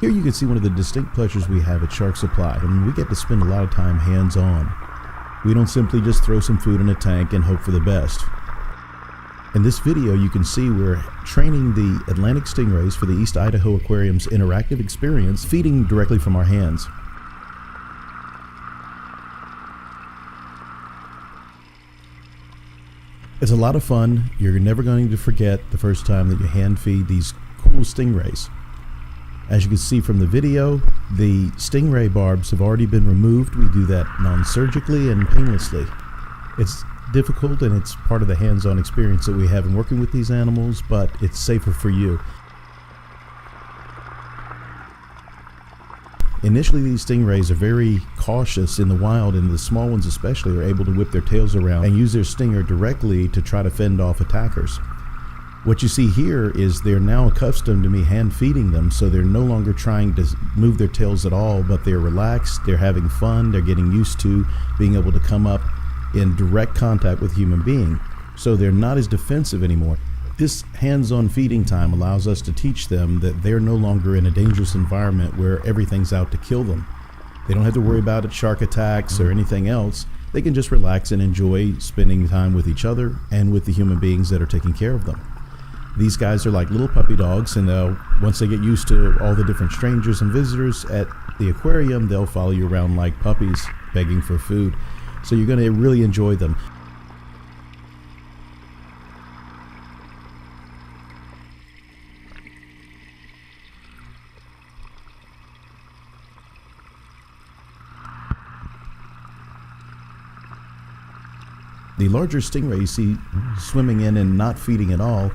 Here you can see one of the distinct pleasures we have at Shark Supply, and we get to spend a lot of time hands-on. We don't simply just throw some food in a tank and hope for the best. In this video, you can see we're training the Atlantic stingrays for the East Idaho Aquarium's interactive experience, feeding directly from our hands. It's a lot of fun. You're never going to forget the first time that you hand feed these cool stingrays. As you can see from the video, the stingray barbs have already been removed. We do that non-surgically and painlessly. It's difficult and it's part of the hands-on experience that we have in working with these animals, but it's safer for you. Initially, these stingrays are very cautious in the wild, and the small ones especially are able to whip their tails around and use their stinger directly to try to fend off attackers. What you see here is they're now accustomed to me hand feeding them, so they're no longer trying to move their tails at all, but they're relaxed, they're having fun, they're getting used to being able to come up in direct contact with a human being, so they're not as defensive anymore. This hands-on feeding time allows us to teach them that they're no longer in a dangerous environment where everything's out to kill them. They don't have to worry about shark attacks or anything else. They can just relax and enjoy spending time with each other and with the human beings that are taking care of them. These guys are like little puppy dogs, and once they get used to all the different strangers and visitors at the aquarium, they'll follow you around like puppies begging for food. So you're going to really enjoy them. The larger stingray you see swimming in and not feeding at all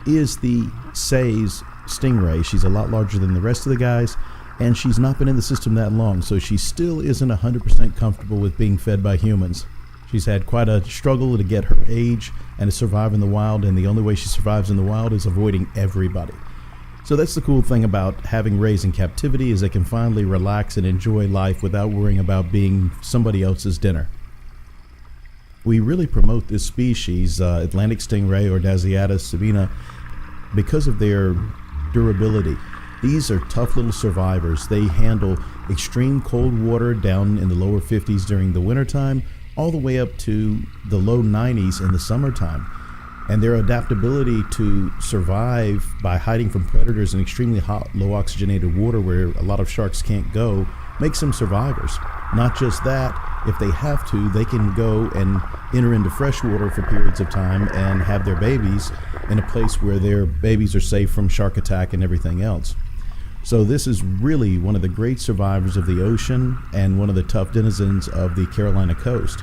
is the Say's stingray. She's a lot larger than the rest of the guys, and she's not been in the system that long, so she still isn't 100% comfortable with being fed by humans. She's had quite a struggle to get her age and to survive in the wild, and the only way she survives in the wild is avoiding everybody. So that's the cool thing about having rays in captivity, is they can finally relax and enjoy life without worrying about being somebody else's dinner. We really promote this species, Atlantic stingray or Dasyata sabina, because of their durability. These are tough little survivors. They handle extreme cold water down in the lower 50s during the wintertime, all the way up to the low 90s in the summertime. And their adaptability to survive by hiding from predators in extremely hot, low oxygenated water where a lot of sharks can't go makes them survivors. Not just that, if they have to, they can go and enter into fresh water for periods of time and have their babies in a place where their babies are safe from shark attack and everything else. So this is really one of the great survivors of the ocean and one of the tough denizens of the Carolina coast.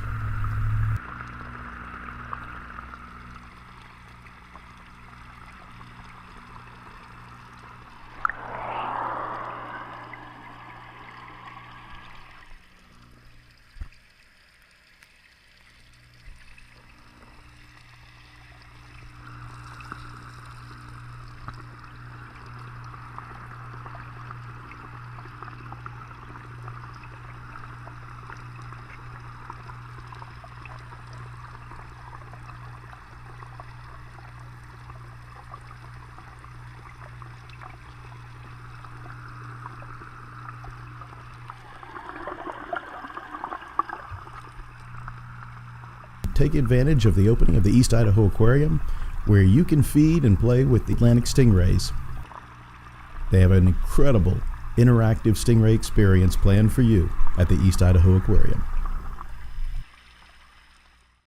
Take advantage of the opening of the East Idaho Aquarium, where you can feed and play with the Atlantic stingrays. They have an incredible interactive stingray experience planned for you at the East Idaho Aquarium.